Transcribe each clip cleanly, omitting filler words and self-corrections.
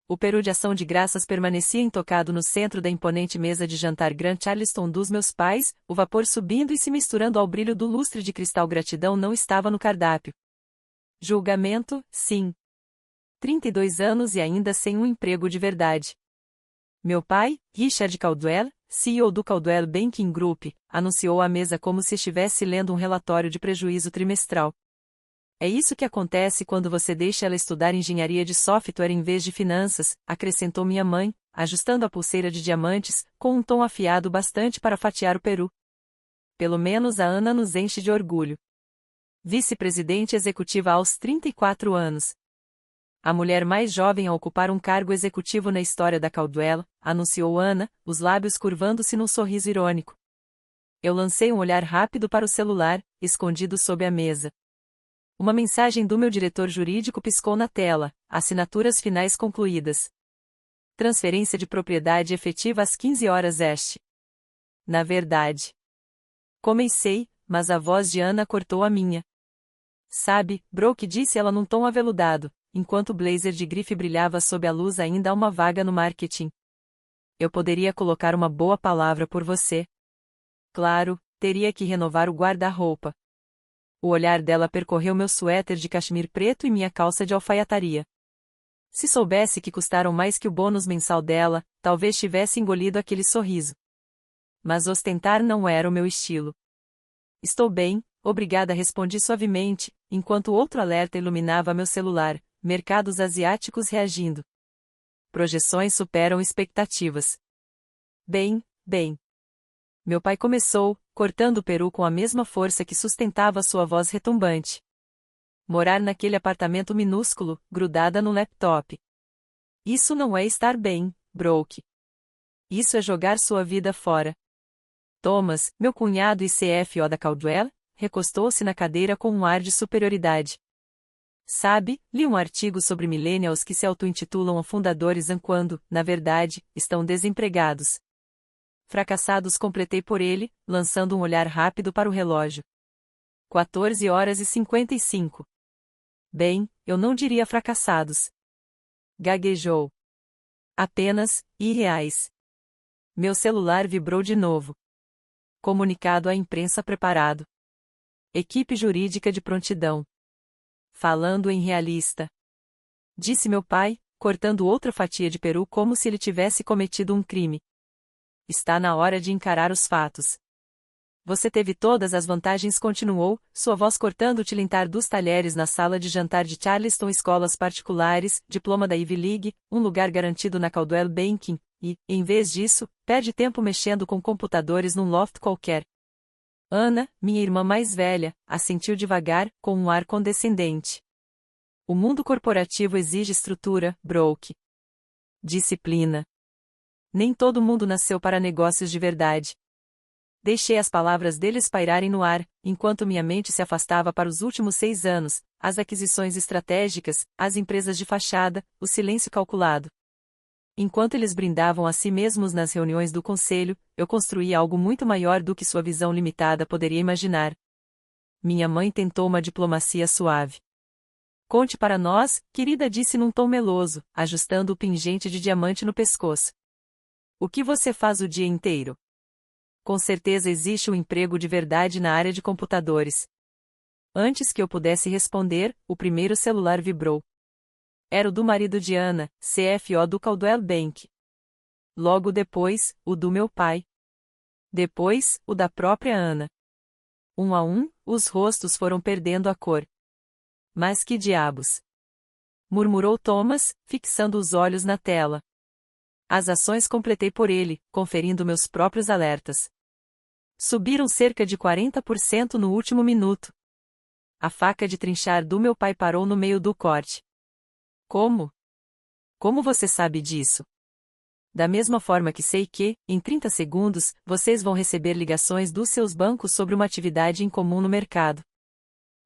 O peru de ação de graças permanecia intocado no centro da imponente mesa de jantar Grand Charleston dos meus pais, o vapor subindo e se misturando ao brilho do lustre de cristal. Gratidão não estava no cardápio. Julgamento, sim. 32 anos e ainda sem um emprego de verdade. Meu pai, Richard Caldwell, CEO do Caldwell Banking Group, anunciou à mesa como se estivesse lendo um relatório de prejuízo trimestral. É isso que acontece quando você deixa ela estudar engenharia de software em vez de finanças, acrescentou minha mãe, ajustando a pulseira de diamantes, com um tom afiado bastante para fatiar o peru. Pelo menos a Ana nos enche de orgulho. Vice-presidente executiva aos 34 anos. A mulher mais jovem a ocupar um cargo executivo na história da Caldwell, anunciou Ana, os lábios curvando-se num sorriso irônico. Eu lancei um olhar rápido para o celular, escondido sob a mesa. Uma mensagem do meu diretor jurídico piscou na tela, assinaturas finais concluídas. Transferência de propriedade efetiva às 15 horas EST. Na verdade. Comecei, mas a voz de Ana cortou a minha. Sabe, Brooke, disse ela num tom aveludado, enquanto o blazer de grife brilhava sob a luz. Ainda há uma vaga no marketing. Eu poderia colocar uma boa palavra por você. Claro, teria que renovar o guarda-roupa. O olhar dela percorreu meu suéter de cachemir preto e minha calça de alfaiataria. Se soubesse que custaram mais que o bônus mensal dela, talvez tivesse engolido aquele sorriso. Mas ostentar não era o meu estilo. Estou bem, obrigada, respondi suavemente, enquanto outro alerta iluminava meu celular: mercados asiáticos reagindo. Projeções superam expectativas. Bem. Meu pai começou, cortando o peru com a mesma força que sustentava sua voz retumbante. Morar naquele apartamento minúsculo, grudada no laptop. Isso não é estar bem, Brooke. Isso é jogar sua vida fora. Thomas, meu cunhado e CFO da Caldwell, recostou-se na cadeira com um ar de superioridade. Sabe, li um artigo sobre millennials que se auto-intitulam fundadores quando, na verdade, estão desempregados. Fracassados, completei por ele, lançando um olhar rápido para o relógio. 14 horas e 55. Bem, eu não diria fracassados. Gaguejou. Apenas, irreais. Meu celular vibrou de novo. Comunicado à imprensa preparado. Equipe jurídica de prontidão. Falando em realista. Disse meu pai, cortando outra fatia de peru como se ele tivesse cometido um crime. Está na hora de encarar os fatos. Você teve todas as vantagens, continuou, sua voz cortando o tilintar dos talheres na sala de jantar de Charleston, escolas particulares, diploma da Ivy League, um lugar garantido na Caldwell Banking, e, em vez disso, perde tempo mexendo com computadores num loft qualquer. Ana, minha irmã mais velha, assentiu devagar, com um ar condescendente. O mundo corporativo exige estrutura, Brooke. Disciplina. Nem todo mundo nasceu para negócios de verdade. Deixei as palavras deles pairarem no ar, enquanto minha mente se afastava para os últimos 6 anos, as aquisições estratégicas, as empresas de fachada, o silêncio calculado. Enquanto eles brindavam a si mesmos nas reuniões do conselho, eu construía algo muito maior do que sua visão limitada poderia imaginar. Minha mãe tentou uma diplomacia suave. Conte para nós, querida, disse num tom meloso, ajustando o pingente de diamante no pescoço. O que você faz o dia inteiro? Com certeza existe um emprego de verdade na área de computadores. Antes que eu pudesse responder, o primeiro celular vibrou. Era o do marido de Ana, CFO do Caldwell Bank. Logo depois, o do meu pai. Depois, o da própria Ana. Um a um, os rostos foram perdendo a cor. Mas que diabos! Murmurou Thomas, fixando os olhos na tela. As ações, completei por ele, conferindo meus próprios alertas. Subiram cerca de 40% no último minuto. A faca de trinchar do meu pai parou no meio do corte. Como? Como você sabe disso? Da mesma forma que sei que, em 30 segundos, vocês vão receber ligações dos seus bancos sobre uma atividade incomum no mercado.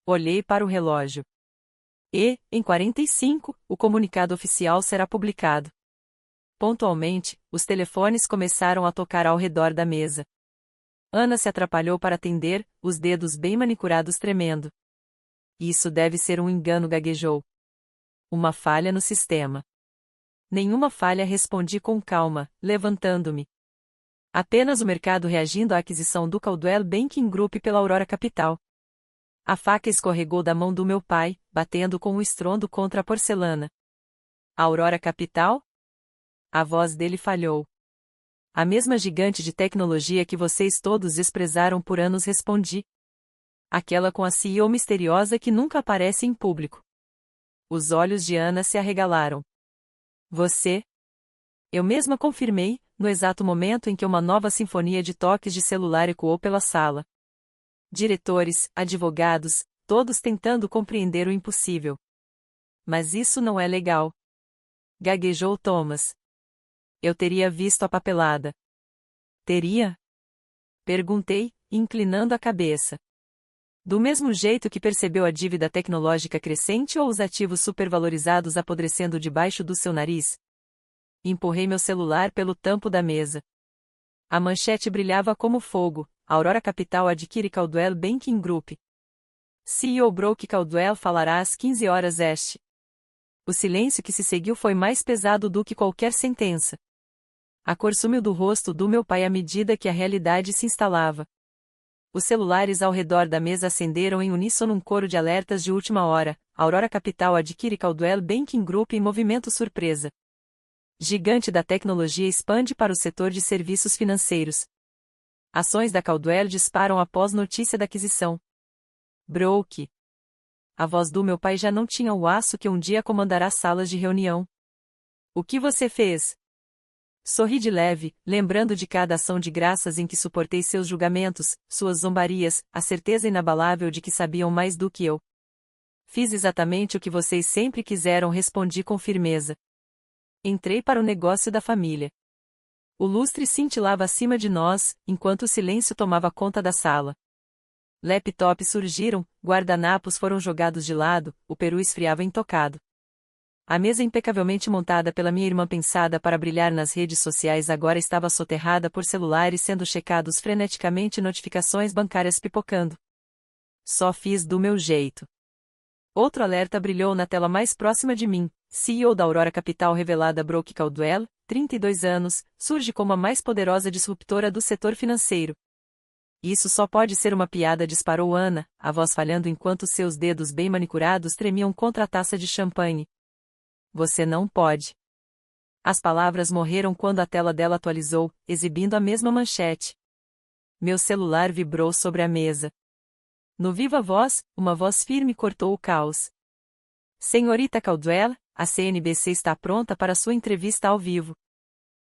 Olhei para o relógio. E, em 45, o comunicado oficial será publicado. Pontualmente, os telefones começaram a tocar ao redor da mesa. Ana se atrapalhou para atender, os dedos bem manicurados tremendo. Isso deve ser um engano, gaguejou. Uma falha no sistema. Nenhuma falha, respondi com calma, levantando-me. Apenas o mercado reagindo à aquisição do Caldwell Banking Group pela Aurora Capital. A faca escorregou da mão do meu pai, batendo com um estrondo contra a porcelana. A Aurora Capital? A voz dele falhou. A mesma gigante de tecnologia que vocês todos desprezaram por anos, respondi. Aquela com a CEO misteriosa que nunca aparece em público. Os olhos de Ana se arregalaram. Você? Eu mesma confirmei, no exato momento em que uma nova sinfonia de toques de celular ecoou pela sala. Diretores, advogados, todos tentando compreender o impossível. Mas isso não é legal. Gaguejou Thomas. Eu teria visto a papelada. Teria? Perguntei, inclinando a cabeça. Do mesmo jeito que percebeu a dívida tecnológica crescente ou os ativos supervalorizados apodrecendo debaixo do seu nariz? Empurrei meu celular pelo tampo da mesa. A manchete brilhava como fogo. Aurora Capital adquire Caldwell Banking Group. CEO Brooke Caldwell falará às 15 horas EST. O silêncio que se seguiu foi mais pesado do que qualquer sentença. A cor sumiu do rosto do meu pai à medida que a realidade se instalava. Os celulares ao redor da mesa acenderam em uníssono um coro de alertas de última hora. Aurora Capital adquire Caldwell Banking Group em movimento surpresa. Gigante da tecnologia expande para o setor de serviços financeiros. Ações da Caldwell disparam após notícia da aquisição. Brooke. A voz do meu pai já não tinha o aço que um dia comandará salas de reunião. O que você fez? Sorri de leve, lembrando de cada ação de graças em que suportei seus julgamentos, suas zombarias, a certeza inabalável de que sabiam mais do que eu. Fiz exatamente o que vocês sempre quiseram, respondi com firmeza. Entrei para o negócio da família. O lustre cintilava acima de nós, enquanto o silêncio tomava conta da sala. Laptops surgiram, guardanapos foram jogados de lado, o peru esfriava intocado. A mesa impecavelmente montada pela minha irmã, pensada para brilhar nas redes sociais, agora estava soterrada por celulares sendo checados freneticamente, notificações bancárias pipocando. Só fiz do meu jeito. Outro alerta brilhou na tela mais próxima de mim. CEO da Aurora Capital revelada, Brooke Caldwell, 32 anos, surge como a mais poderosa disruptora do setor financeiro. Isso só pode ser uma piada, disparou Ana, a voz falhando enquanto seus dedos bem manicurados tremiam contra a taça de champanhe. Você não pode. As palavras morreram quando a tela dela atualizou, exibindo a mesma manchete. Meu celular vibrou sobre a mesa. No viva voz, uma voz firme cortou o caos. Senhorita Caldwell, a CNBC está pronta para sua entrevista ao vivo.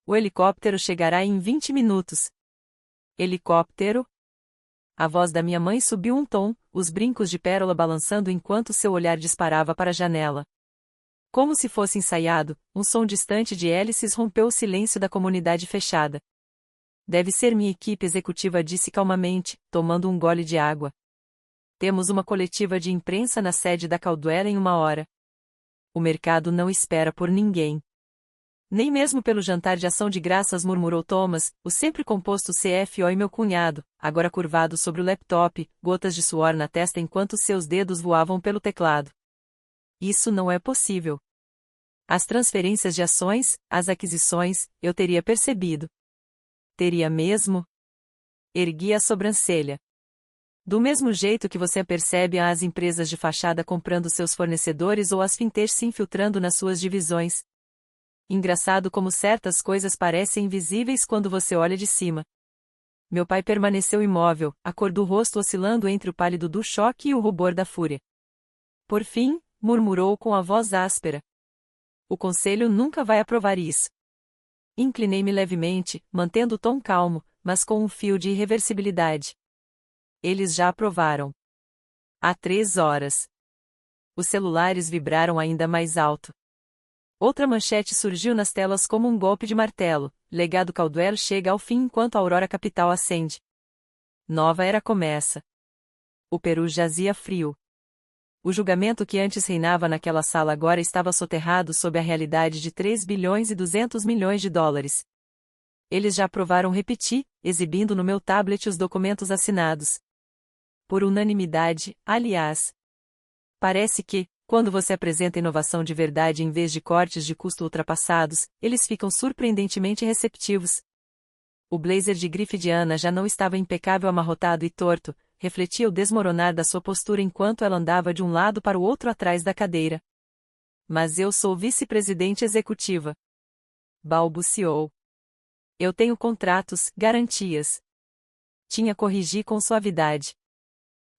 O helicóptero chegará em 20 minutos. Helicóptero? A voz da minha mãe subiu um tom, os brincos de pérola balançando enquanto seu olhar disparava para a janela. Como se fosse ensaiado, um som distante de hélices rompeu o silêncio da comunidade fechada. Deve ser minha equipe executiva, disse calmamente, tomando um gole de água. Temos uma coletiva de imprensa na sede da Caldwell em 1 hora. O mercado não espera por ninguém. Nem mesmo pelo jantar de ação de graças, murmurou Thomas, o sempre composto CFO, e meu cunhado, agora curvado sobre o laptop, gotas de suor na testa enquanto seus dedos voavam pelo teclado. Isso não é possível. As transferências de ações, as aquisições, eu teria percebido. Teria mesmo? Ergui a sobrancelha. Do mesmo jeito que você percebe as empresas de fachada comprando seus fornecedores ou as fintechs se infiltrando nas suas divisões. Engraçado como certas coisas parecem invisíveis quando você olha de cima. Meu pai permaneceu imóvel, a cor do rosto oscilando entre o pálido do choque e o rubor da fúria. Por fim, murmurou com a voz áspera. O conselho nunca vai aprovar isso. Inclinei-me levemente, mantendo o tom calmo, mas com um fio de irreversibilidade. Eles já aprovaram. Há 3 horas. Os celulares vibraram ainda mais alto. Outra manchete surgiu nas telas como um golpe de martelo. Legado Caldwell chega ao fim enquanto a Aurora Capital acende. Nova era começa. O peru jazia frio. O julgamento que antes reinava naquela sala agora estava soterrado sob a realidade de 3 bilhões e 200 milhões de dólares. Eles já aprovaram, repeti, exibindo no meu tablet os documentos assinados. Por unanimidade, aliás. Parece que, Quando você apresenta inovação de verdade em vez de cortes de custo ultrapassados, eles ficam surpreendentemente receptivos. O blazer de grife de Ana já não estava impecável, amarrotado e torto, refletia o desmoronar da sua postura enquanto ela andava de um lado para o outro atrás da cadeira. Mas eu sou vice-presidente executiva. Balbuciou. Eu tenho contratos, garantias. Tinha corrigi com suavidade.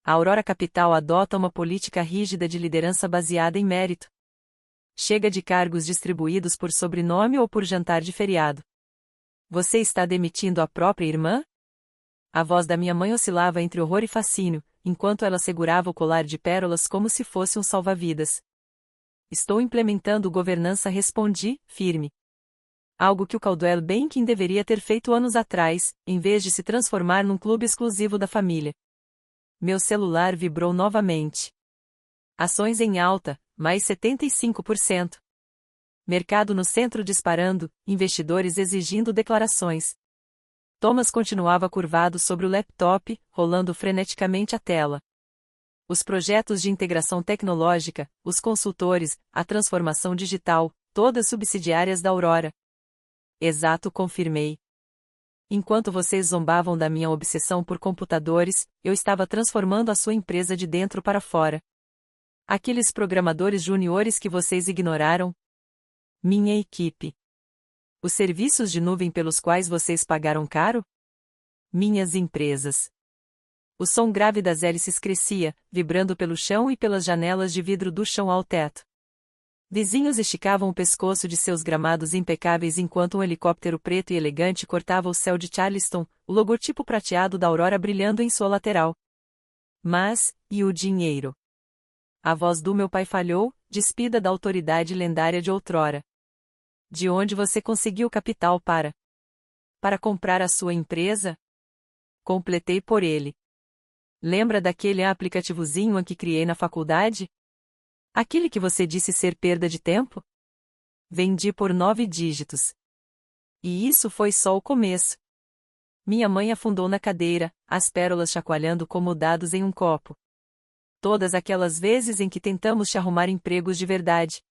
A Aurora Capital adota uma política rígida de liderança baseada em mérito. Chega de cargos distribuídos por sobrenome ou por jantar de feriado. Você está demitindo a própria irmã? A voz da minha mãe oscilava entre horror e fascínio, enquanto ela segurava o colar de pérolas como se fosse um salva-vidas. Estou implementando governança, respondi, firme. Algo que o Caldwell Banking deveria ter feito anos atrás, em vez de se transformar num clube exclusivo da família. Meu celular vibrou novamente. Ações em alta, mais 75%. Mercado no centro disparando, investidores exigindo declarações. Thomas continuava curvado sobre o laptop, rolando freneticamente a tela. Os projetos de integração tecnológica, os consultores, a transformação digital, todas subsidiárias da Aurora. Exato, confirmei. Enquanto vocês zombavam da minha obsessão por computadores, eu estava transformando a sua empresa de dentro para fora. Aqueles programadores juniores que vocês ignoraram? Minha equipe. Os serviços de nuvem pelos quais vocês pagaram caro? Minhas empresas. O som grave das hélices crescia, vibrando pelo chão e pelas janelas de vidro do chão ao teto. Vizinhos esticavam o pescoço de seus gramados impecáveis enquanto um helicóptero preto e elegante cortava o céu de Charleston, o logotipo prateado da Aurora brilhando em sua lateral. Mas, e o dinheiro? A voz do meu pai falhou, despida da autoridade lendária de outrora. De onde você conseguiu capital para comprar a sua empresa? Completei por ele. Lembra daquele aplicativozinho que criei na faculdade? Aquele que você disse ser perda de tempo? Vendi por 9 dígitos. E isso foi só o começo. Minha mãe afundou na cadeira, as pérolas chacoalhando como dados em um copo. Todas aquelas vezes em que tentamos te arrumar empregos de verdade.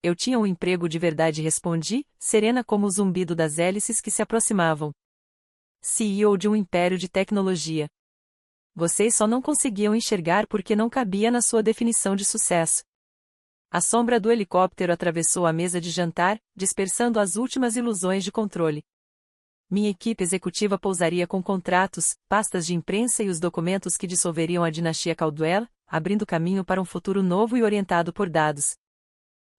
Eu tinha um emprego de verdade, respondi, serena como o zumbido das hélices que se aproximavam. CEO de um império de tecnologia. Vocês só não conseguiam enxergar porque não cabia na sua definição de sucesso. A sombra do helicóptero atravessou a mesa de jantar, dispersando as últimas ilusões de controle. Minha equipe executiva pousaria com contratos, pastas de imprensa e os documentos que dissolveriam a dinastia Caldwell, abrindo caminho para um futuro novo e orientado por dados.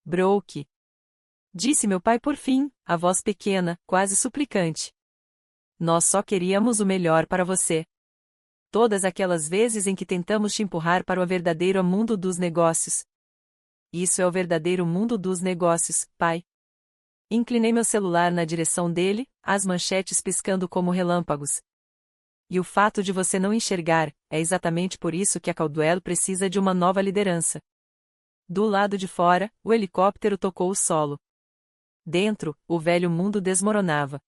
Broke. Disse meu pai por fim, a voz pequena, quase suplicante. Nós só queríamos o melhor para você. Todas aquelas vezes em que tentamos te empurrar para o verdadeiro mundo dos negócios. Isso é o verdadeiro mundo dos negócios, pai. Inclinei meu celular na direção dele, as manchetes piscando como relâmpagos. E o fato de você não enxergar, é exatamente por isso que a Caldwell precisa de uma nova liderança. Do lado de fora, o helicóptero tocou o solo. Dentro, o velho mundo desmoronava.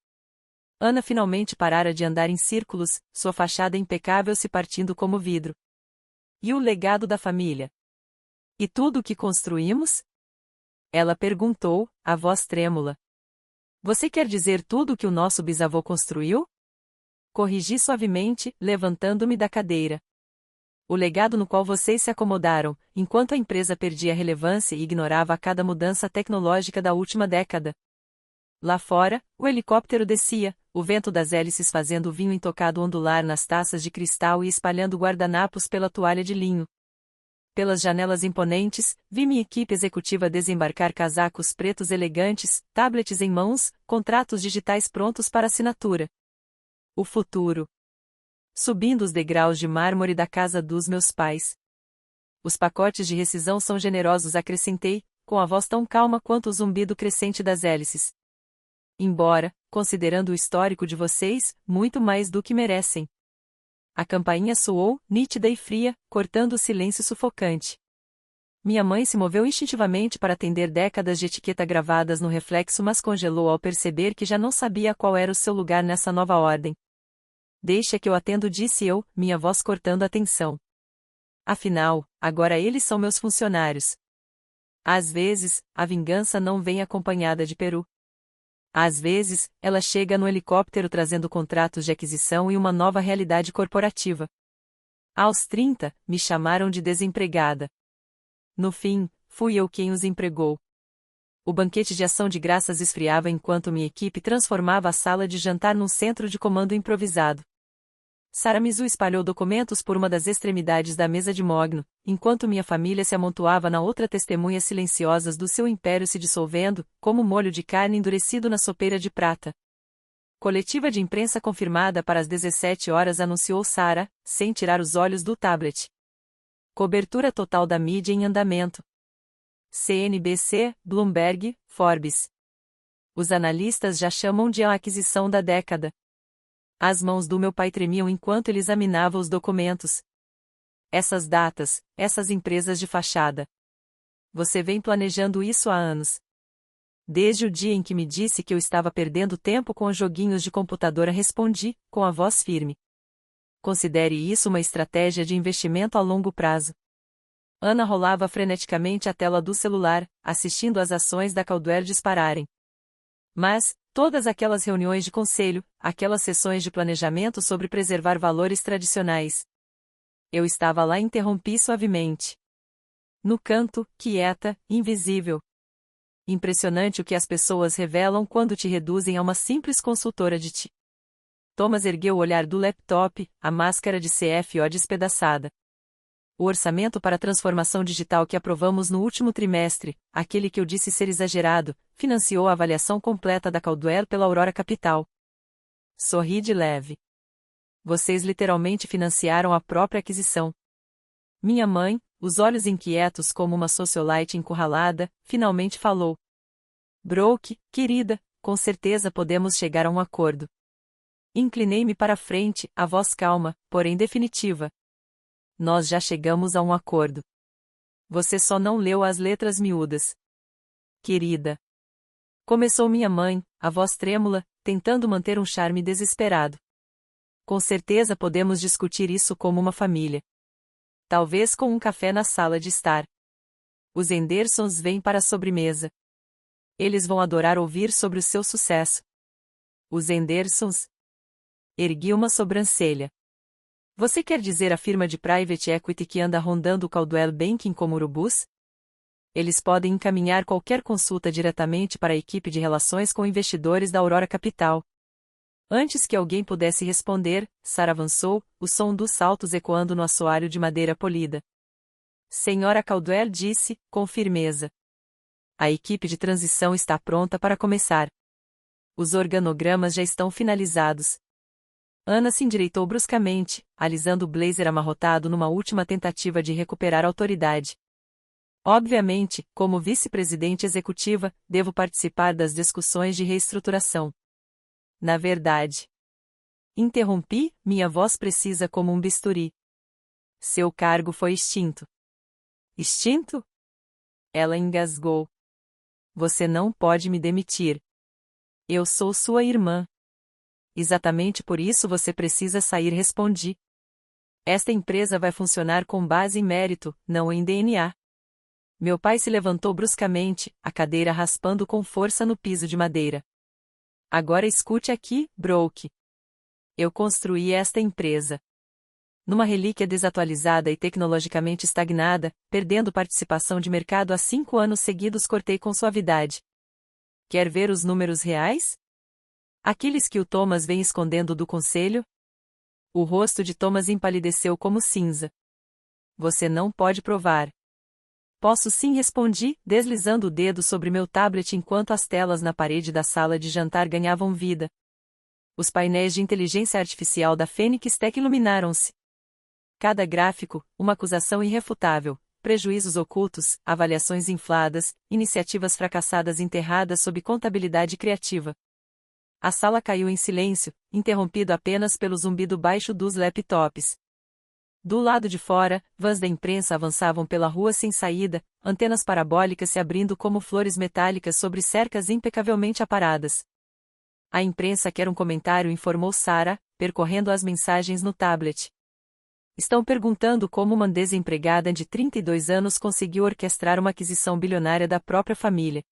Ana finalmente parara de andar em círculos, sua fachada impecável se partindo como vidro. E o legado da família? E tudo o que construímos? Ela perguntou, a voz trêmula. Você quer dizer tudo o que o nosso bisavô construiu? Corrigi suavemente, levantando-me da cadeira. O legado no qual vocês se acomodaram, enquanto a empresa perdia relevância e ignorava a cada mudança tecnológica da última década. Lá fora, o helicóptero descia, o vento das hélices fazendo o vinho intocado ondular nas taças de cristal e espalhando guardanapos pela toalha de linho. Pelas janelas imponentes, vi minha equipe executiva desembarcar casacos pretos elegantes, tablets em mãos, contratos digitais prontos para assinatura. O futuro. Subindo os degraus de mármore da casa dos meus pais. Os pacotes de rescisão são generosos, acrescentei, com a voz tão calma quanto o zumbido crescente das hélices. Embora, considerando o histórico de vocês, muito mais do que merecem. A campainha soou, nítida e fria, cortando o silêncio sufocante. Minha mãe se moveu instintivamente para atender décadas de etiqueta gravadas no reflexo, mas congelou ao perceber que já não sabia qual era o seu lugar nessa nova ordem. Deixa que eu atendo, disse eu, minha voz cortando a tensão. Afinal, agora eles são meus funcionários. Às vezes, a vingança não vem acompanhada de peru. Às vezes, ela chega no helicóptero trazendo contratos de aquisição e uma nova realidade corporativa. Aos 30, me chamaram de desempregada. No fim, fui eu quem os empregou. O banquete de ação de graças esfriava enquanto minha equipe transformava a sala de jantar num centro de comando improvisado. Sara Mizu espalhou documentos por uma das extremidades da mesa de mogno, enquanto minha família se amontoava na outra, testemunhas silenciosas do seu império se dissolvendo, como molho de carne endurecido na sopeira de prata. Coletiva de imprensa confirmada para as 17 horas, anunciou Sara, sem tirar os olhos do tablet. Cobertura total da mídia em andamento. CNBC, Bloomberg, Forbes. Os analistas já chamam de a aquisição da década. As mãos do meu pai tremiam enquanto ele examinava os documentos. Essas datas, essas empresas de fachada. Você vem planejando isso há anos. Desde o dia em que me disse que eu estava perdendo tempo com os joguinhos de computadora, respondi, com a voz firme. Considere isso uma estratégia de investimento a longo prazo. Ana rolava freneticamente a tela do celular, assistindo as ações da Caldwell dispararem. Mas, todas aquelas reuniões de conselho, aquelas sessões de planejamento sobre preservar valores tradicionais. Eu estava lá e interrompi suavemente. No canto, quieta, invisível. Impressionante o que as pessoas revelam quando te reduzem a uma simples consultora de ti. Thomas ergueu o olhar do laptop, a máscara de CFO despedaçada. O orçamento para a transformação digital que aprovamos no último trimestre, aquele que eu disse ser exagerado, financiou a avaliação completa da Caldwell pela Aurora Capital. Sorri de leve. Vocês literalmente financiaram a própria aquisição. Minha mãe, os olhos inquietos como uma socialite encurralada, finalmente falou. Brooke, querida, com certeza podemos chegar a um acordo. Inclinei-me para a frente, a voz calma, porém definitiva. Nós já chegamos a um acordo. Você só não leu as letras miúdas. Querida. Começou minha mãe, a voz trêmula, tentando manter um charme desesperado. Com certeza podemos discutir isso como uma família. Talvez com um café na sala de estar. Os Hendersons vêm para a sobremesa. Eles vão adorar ouvir sobre o seu sucesso. Os Hendersons? Ergui uma sobrancelha. Você quer dizer a firma de private equity que anda rondando o Caldwell Banking como urubus? Eles podem encaminhar qualquer consulta diretamente para a equipe de relações com investidores da Aurora Capital. Antes que alguém pudesse responder, Sara avançou, o som dos saltos ecoando no assoalho de madeira polida. Senhora Caldwell disse, com firmeza. A equipe de transição está pronta para começar. Os organogramas já estão finalizados. Ana se endireitou bruscamente, alisando o blazer amarrotado numa última tentativa de recuperar a autoridade. Obviamente, como vice-presidente executiva, devo participar das discussões de reestruturação. Na verdade. Interrompi, minha voz precisa como um bisturi. Seu cargo foi extinto. Extinto? Ela engasgou. Você não pode me demitir. Eu sou sua irmã. Exatamente por isso você precisa sair, respondi. Esta empresa vai funcionar com base em mérito, não em DNA. Meu pai se levantou bruscamente, a cadeira raspando com força no piso de madeira. Agora escute aqui, Brooke. Eu construí esta empresa. Numa relíquia desatualizada e tecnologicamente estagnada, perdendo participação de mercado há 5 anos seguidos, cortei com suavidade. Quer ver os números reais? Aqueles que o Thomas vem escondendo do conselho? O rosto de Thomas empalideceu como cinza. Você não pode provar. Posso sim, respondi, deslizando o dedo sobre meu tablet enquanto as telas na parede da sala de jantar ganhavam vida. Os painéis de inteligência artificial da Fênix Tech iluminaram-se. Cada gráfico, uma acusação irrefutável, prejuízos ocultos, avaliações infladas, iniciativas fracassadas enterradas sob contabilidade criativa. A sala caiu em silêncio, interrompido apenas pelo zumbido baixo dos laptops. Do lado de fora, vans da imprensa avançavam pela rua sem saída, antenas parabólicas se abrindo como flores metálicas sobre cercas impecavelmente aparadas. A imprensa quer um comentário, informou Sara, percorrendo as mensagens no tablet. Estão perguntando como uma desempregada de 32 anos conseguiu orquestrar uma aquisição bilionária da própria família.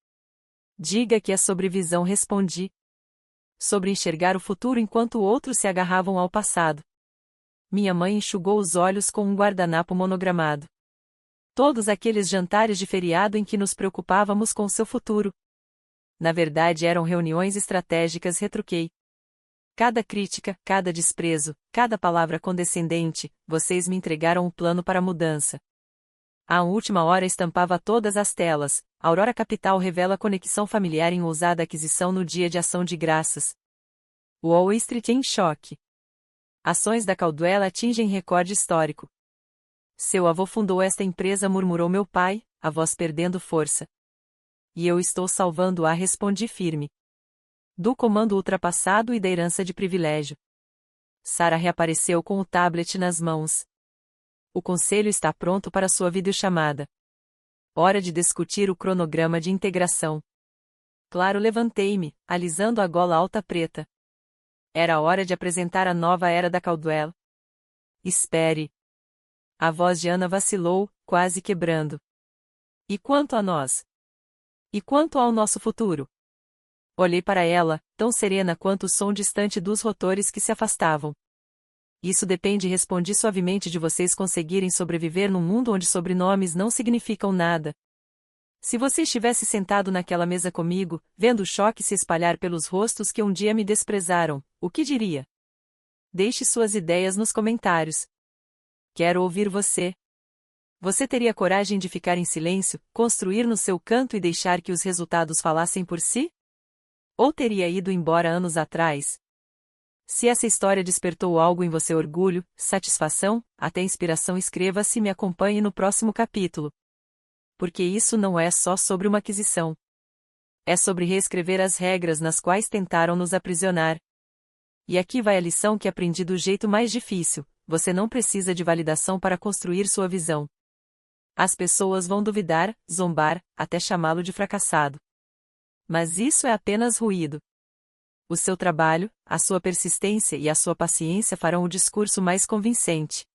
Diga que é sobre visão, respondi. Sobre enxergar o futuro enquanto outros se agarravam ao passado. Minha mãe enxugou os olhos com um guardanapo monogramado. Todos aqueles jantares de feriado em que nos preocupávamos com seu futuro. Na verdade eram reuniões estratégicas, retruquei. Cada crítica, cada desprezo, cada palavra condescendente, vocês me entregaram um plano para a mudança. A última hora estampava todas as telas. Aurora Capital revela conexão familiar em ousada aquisição no dia de ação de graças. Wall Street em choque. Ações da Caldwell atingem recorde histórico. Seu avô fundou esta empresa, murmurou meu pai, a voz perdendo força. E eu estou salvando-a, respondi firme. Do comando ultrapassado e da herança de privilégio. Sarah reapareceu com o tablet nas mãos. O conselho está pronto para sua videochamada. Hora de discutir o cronograma de integração. Claro, levantei-me, alisando a gola alta preta. Era hora de apresentar a nova era da Caldwell. Espere. A voz de Ana vacilou, quase quebrando. E quanto a nós? E quanto ao nosso futuro? Olhei para ela, tão serena quanto o som distante dos rotores que se afastavam. Isso depende, respondi suavemente, de vocês conseguirem sobreviver num mundo onde sobrenomes não significam nada. Se você estivesse sentado naquela mesa comigo, vendo o choque se espalhar pelos rostos que um dia me desprezaram, o que diria? Deixe suas ideias nos comentários. Quero ouvir você. Você teria coragem de ficar em silêncio, construir no seu canto e deixar que os resultados falassem por si? Ou teria ido embora anos atrás? Se essa história despertou algo em você, orgulho, satisfação, até inspiração, inscreva-se e me acompanhe no próximo capítulo. Porque isso não é só sobre uma aquisição. É sobre reescrever as regras nas quais tentaram nos aprisionar. E aqui vai a lição que aprendi do jeito mais difícil: você não precisa de validação para construir sua visão. As pessoas vão duvidar, zombar, até chamá-lo de fracassado. Mas isso é apenas ruído. O seu trabalho, a sua persistência e a sua paciência farão o discurso mais convincente.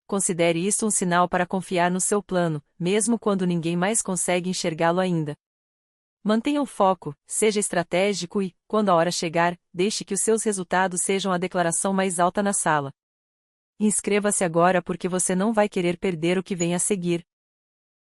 Considere isso um sinal para confiar no seu plano, mesmo quando ninguém mais consegue enxergá-lo ainda. Mantenha o foco, seja estratégico e, quando a hora chegar, deixe que os seus resultados sejam a declaração mais alta na sala. Inscreva-se agora porque você não vai querer perder o que vem a seguir.